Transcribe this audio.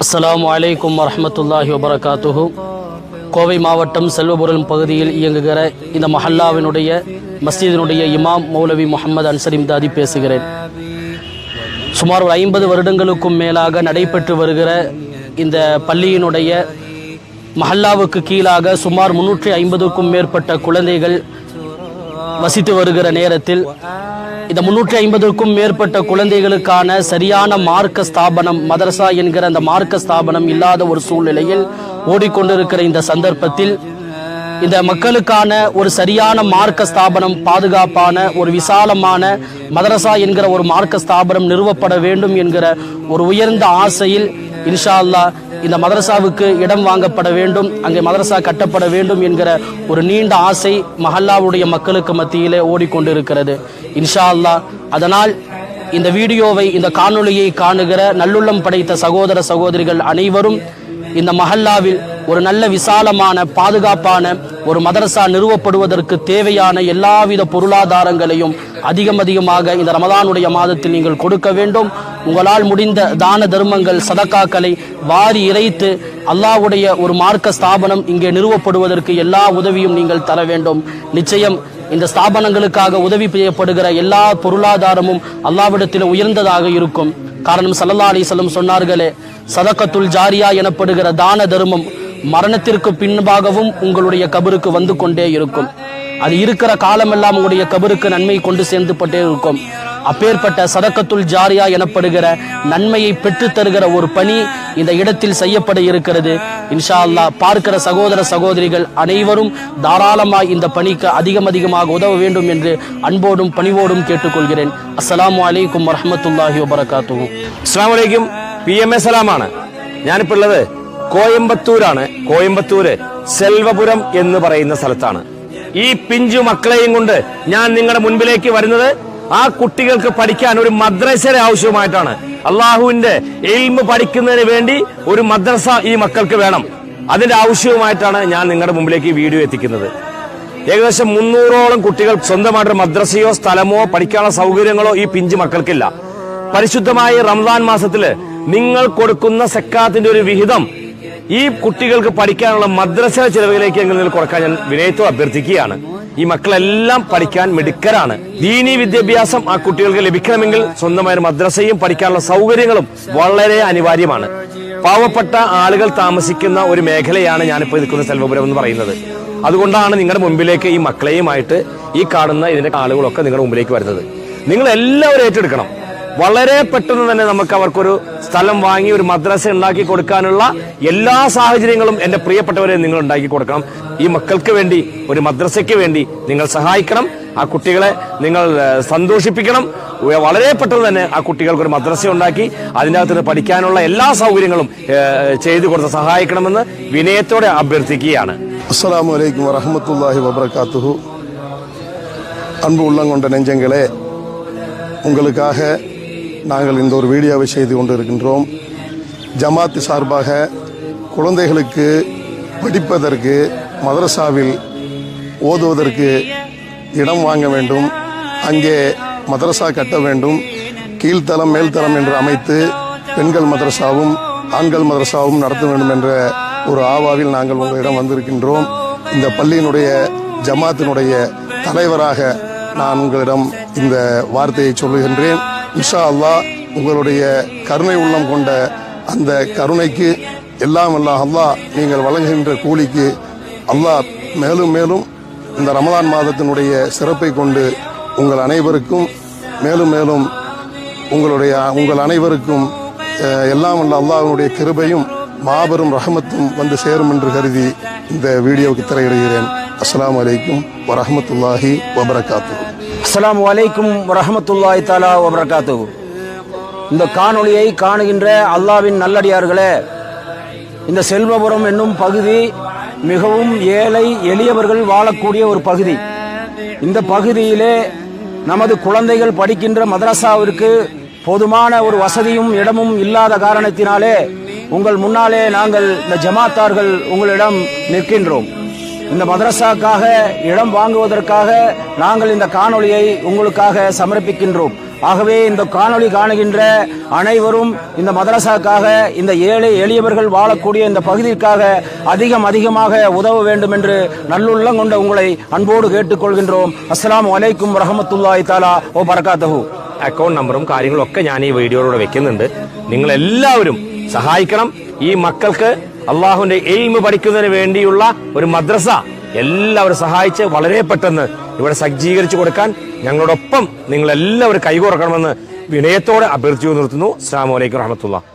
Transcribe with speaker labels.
Speaker 1: அஸ்ஸலாமு அலைக்கும் வரஹ்மத்துல்லாஹி வபரகாத்துஹு. கோவை மாவட்டம் செல்வபுரம் பகுதியில் இயங்குகிற இந்த மஹல்லாவினுடைய மஸ்ஜிதினுடைய இமாம் மௌலவி முஹம்மது அன்சர் இம்தாதி பேசுகிறேன். சுமார் 50 வருடங்களுக்கும் மேலாக நடைபெற்று வருகிற இந்த பள்ளியினுடைய மஹல்லாவுக்கு கீழாக சுமார் 350க்கும் மேற்பட்ட குழந்தைகள் வசித்து வருகிற நேரத்தில் இந்த 350க்கும் மேற்பட்ட குழந்தைகளுக்கான சரியான மார்க்க ஸ்தாபனம் மதரசா என்கிற அந்த மார்க்க ஸ்தாபனம் இல்லாத ஒரு சூழ்நிலையில் ஓடிக்கொண்டிருக்கிற இந்த சந்தர்ப்பத்தில் இந்த மக்களுக்கான ஒரு சரியான மார்க்க ஸ்தாபனம், பாதுகாப்பான ஒரு விசாலமான மதரசா என்கிற ஒரு மார்க்க ஸ்தாபனம் நிறுவப்பட வேண்டும் என்கிற ஒரு உயர்ந்த ஆசையில் இன்ஷா அல்லாஹ் இந்த மதரசாவுக்கு இடம் வாங்கப்பட வேண்டும், அங்கே மதரசா கட்டப்பட வேண்டும் என்கிற ஒரு நீண்ட ஆசை மஹல்லாவுடைய மக்களுக்கு மத்தியிலே ஓடிக்கொண்டிருக்கிறது இன்ஷா அல்லாஹ். அதனால் இந்த வீடியோவை, இந்த காணொளியை காணுகிற நல்லுள்ளம் படைத்த சகோதர சகோதரிகள் அனைவரும் இந்த மஹல்லாவில் ஒரு நல்ல விசாலமான பாதுகாப்பான ஒரு மதரசா நிறுவப்படுவதற்கு தேவையான எல்லாவித பொருளாதாரங்களையும் அதிகமாக இந்த ரமதானுடைய மாதத்தில் நீங்கள் கொடுக்க வேண்டும். உங்களால் முடிந்த தான தர்மங்கள், சதக்காக்களை வாரி இறைத்து அல்லாஹ்வுடைய ஒரு மார்க்க ஸ்தாபனம் இங்கே நிறுவப்படுவதற்கு எல்லா உதவியும் நீங்கள் தர வேண்டும். நிச்சயம் இந்த ஸ்தாபனங்களுக்காக உதவி செய்யப்படுகிற எல்லா பொருளாதாரமும் அல்லாஹ்விடத்தில் உயர்ந்ததாக இருக்கும். காரணம் ஸல்லல்லாஹு அலைஹி வஸல்லம் சொன்னார்களே, சதகத்துல் ஜாரியா எனப்படுகிற தான தர்மம் மரணத்திற்கு பின்பாகவும் உங்களுடைய கபருக்கு வந்து கொண்டே இருக்கும். அது இருக்கிற காலமெல்லாம் உங்களுடைய கபருக்கு நன்மை கொண்டு சேர்ந்து பட்டே இருக்கும். அப்பேற்பட்ட சதகத்துல் ஜாரியா எனப்படுகிற நன்மையை பெற்று தருகிற ஒரு பணி இந்த இடத்தில் செய்யப்பட இருக்கிறது. இன்ஷா அல்லாஹ் பார்க்கிற சகோதர சகோதரிகள் அனைவரும் தாராளமாய் இந்த பணிக்கு அதிகமாக உதவ வேண்டும் என்று அன்போடும் பணிவோடும் கேட்டுக்கொள்கிறேன். அஸ்ஸலாமு அலைக்கும் வரஹ்மத்துல்லாஹி வபரகாத்துஹு.
Speaker 2: അസ്സലാമു അലൈക്കും. PMA സലാമാണ്. ഞാനിപ്പോൾ ഉള്ളത് കോയമ്പത്തൂരാണ്. കോയമ്പത്തൂര് സെൽവപുരം എന്ന് പറയുന്ന സ്ഥലത്താണ്. ഈ പിഞ്ചു മക്കളെയും കൊണ്ട് ഞാൻ നിങ്ങളുടെ മുൻപിലേക്ക് വരുന്നത് ആ കുട്ടികൾക്ക് പഠിക്കാൻ ഒരു മദ്രസയുടെ ആവശ്യമായിട്ടാണ്. അള്ളാഹുവിന്റെ ഇൽമ് പഠിക്കുന്നതിന് വേണ്ടി ഒരു മദ്രസ ഈ മക്കൾക്ക് വേണം. അതിന്റെ ആവശ്യവുമായിട്ടാണ് ഞാൻ നിങ്ങളുടെ മുമ്പിലേക്ക് ഈ വീഡിയോ എത്തിക്കുന്നത്. ഏകദേശം 300ഓളം കുട്ടികൾ സ്വന്തമായിട്ടൊരു മദ്രസയോ സ്ഥലമോ പഠിക്കാനുള്ള സൗകര്യങ്ങളോ ഈ പിഞ്ചു മക്കൾക്കില്ല. പരിശുദ്ധമായ റമദാൻ മാസത്തില് നിങ്ങൾ കൊടുക്കുന്ന സക്കാത്തിന്റെ ഒരു വിഹിതം ഈ കുട്ടികൾക്ക് പഠിക്കാനുള്ള മദ്രസ ചെലവിലേക്ക് നിങ്ങൾ കൊടുക്കാൻ ഞാൻ വിനയത്തോടെ അഭ്യർത്ഥിക്കുകയാണ്. ഈ മക്കളെല്ലാം പഠിക്കാൻ മിടുക്കരാണ്. ദീനീ വിദ്യാഭ്യാസം ആ കുട്ടികൾക്ക് ലഭിക്കണമെങ്കിൽ സ്വന്തമായ മദ്രസയും പഠിക്കാനുള്ള സൗകര്യങ്ങളും വളരെ അനിവാര്യമാണ്. പാവപ്പെട്ട ആളുകൾ താമസിക്കുന്ന ഒരു മേഖലയാണ് ഞാനിപ്പോൾ നിൽക്കുന്ന സെൽവപുരം എന്ന് പറയുന്നത്. അതുകൊണ്ടാണ് നിങ്ങളുടെ മുമ്പിലേക്ക് ഈ മക്കളെയുമായിട്ട് ഈ കാണുന്ന ഇതിന്റെ ആളുകളൊക്കെ നിങ്ങളുടെ മുമ്പിലേക്ക് വരുന്നത്. നിങ്ങൾ എല്ലാവരും ഏറ്റെടുക്കണം. വളരെ പെട്ടെന്ന് തന്നെ നമുക്ക് അവർക്കൊരു സ്ഥലം വാങ്ങി ഒരു മദ്രസ ഉണ്ടാക്കി കൊടുക്കാനുള്ള എല്ലാ സാഹചര്യങ്ങളും എന്റെ പ്രിയപ്പെട്ടവരെ നിങ്ങൾ ഉണ്ടാക്കി കൊടുക്കണം. ഈ മക്കൾക്ക് വേണ്ടി, ഒരു മദ്രസയ്ക്ക് വേണ്ടി നിങ്ങൾ സഹായിക്കണം. ആ കുട്ടികളെ നിങ്ങൾ സന്തോഷിപ്പിക്കണം. വളരെ പെട്ടെന്ന് തന്നെ ആ കുട്ടികൾക്ക് ഒരു മദ്രസ ഉണ്ടാക്കി അതിൻ്റെ അകത്ത് പഠിക്കാനുള്ള എല്ലാ സൗകര്യങ്ങളും ചെയ്തു കൊടുത്ത് സഹായിക്കണമെന്ന് വിനയത്തോടെ അഭ്യർത്ഥിക്കുകയാണ്.
Speaker 3: அஸ்ஸலாமு அலைக்கும் வரஹ்மத்துல்லாஹி வபரகாத்துஹு. அன்பு உள்ளங்கொண்ட நெஞ்சங்களே, உங்களுக்காக நாங்கள் இந்த ஒரு வீடியோவை செய்து கொண்டிருக்கின்றோம். ஜமாத்து சார்பாக குழந்தைகளுக்கு படிப்பதற்கு, மதரசாவில் ஓதுவதற்கு இடம் வாங்க வேண்டும், அங்கே மதரசா கட்ட வேண்டும். கீழ்த்தளம் மேல்தளம் என்று அமைத்து பெண்கள் மதரசாவும் ஆண்கள் மதரசாவும் நடத்த வேண்டும் என்ற ஒரு ஆவாவில் நாங்கள் உங்களிடம் வந்திருக்கின்றோம். இந்த பள்ளியினுடைய ஜமாத்தினுடைய தலைவராக நான் உங்களிடம் இந்த வார்த்தையை சொல்லுகின்றேன். இன்ஷா அல்லாஹ் உங்களுடைய கருணை உள்ளம் கொண்ட அந்த கருணைக்கு எல்லாம் அல்லாஹ் நீங்கள் வழங்குகின்ற கூலிக்கு அல்லாஹ் மேலும் மேலும் இந்த ரமலான் மாதத்தினுடைய சிறப்பை கொண்டு உங்கள் அனைவருக்கும் மேலும் உங்கள் அனைவருக்கும் எல்லாம் அல்லாஹ்வுடைய கிருபையும் மாபெரும் ரஹமத்தும் வந்து சேரும் என்று கருதி இந்த வீடியோவுக்கு திரையிடுகிறேன். அஸ்ஸலாமு அலைக்கும் வரஹ்மத்துல்லாஹி வபரகாத்துஹு.
Speaker 4: அஸ்ஸலாமு அலைக்கும் வரஹ்மத்துல்லாஹி தஆலா வபரகாத்துஹு. இந்த காணொளியை காணுகின்ற அல்லாஹ்வின் நல்லடியார்களே, இந்த செல்வபுரம் என்னும் பகுதி மிகவும் ஏழை எளியவர்கள் வாழக்கூடிய ஒரு பகுதி. இந்த பகுதியிலே நமது குழந்தைகள் படிக்கின்ற மதரசாவிற்கு போதுமான ஒரு வசதியும் இடமும் இல்லாத காரணத்தினாலே உங்கள் முன்னாலே நாங்கள் இந்த ஜமாத்தார்கள் உங்களிடம் நிற்கின்றோம். இந்த மதரசாக்காக இடம் வாங்குவதற்காக நாங்கள் இந்த காணொளியை உங்களுக்காக சமர்ப்பிக்கின்றோம். ஆகவே இந்த காணொளி காணுகின்ற அனைவரும் இந்த மதரசாக்காக, இந்த ஏழை எளியவர்கள் வாழக்கூடிய இந்த பகுதிக்காக அதிகமாக உதவ வேண்டும் என்று நல்லுள்ளம் கொண்ட உங்களை அன்போடு கேட்டுக்கொள்கின்றோம். அஸ்ஸலாமு அலைக்கும் வரஹ்மத்துல்லாஹி தஆலா வ பரகாத்துஹு.
Speaker 2: അക്കൗണ്ട് നമ്പറും കാര്യങ്ങളും ഒക്കെ ഞാൻ ഈ വീഡിയോയിലൂടെ വെക്കുന്നുണ്ട്. നിങ്ങൾ എല്ലാവരും സഹായിക്കണം. ഈ മക്കൾക്ക് അള്ളാഹുവിന്റെ ഇൽമ് പഠിക്കുന്നതിന് വേണ്ടിയുള്ള ഒരു മദ്രസ എല്ലാവരും സഹായിച്ച് വളരെ പെട്ടെന്ന് ഇവിടെ സജ്ജീകരിച്ചു കൊടുക്കാൻ ഞങ്ങളോടൊപ്പം നിങ്ങൾ എല്ലാവരും കൈകോർക്കണമെന്ന് വിനയത്തോടെ അഭ്യർത്ഥിച്ചു നിർത്തുന്നു. അസ്സലാമു അലൈക്കും വറഹ്മത്തുള്ളാഹി.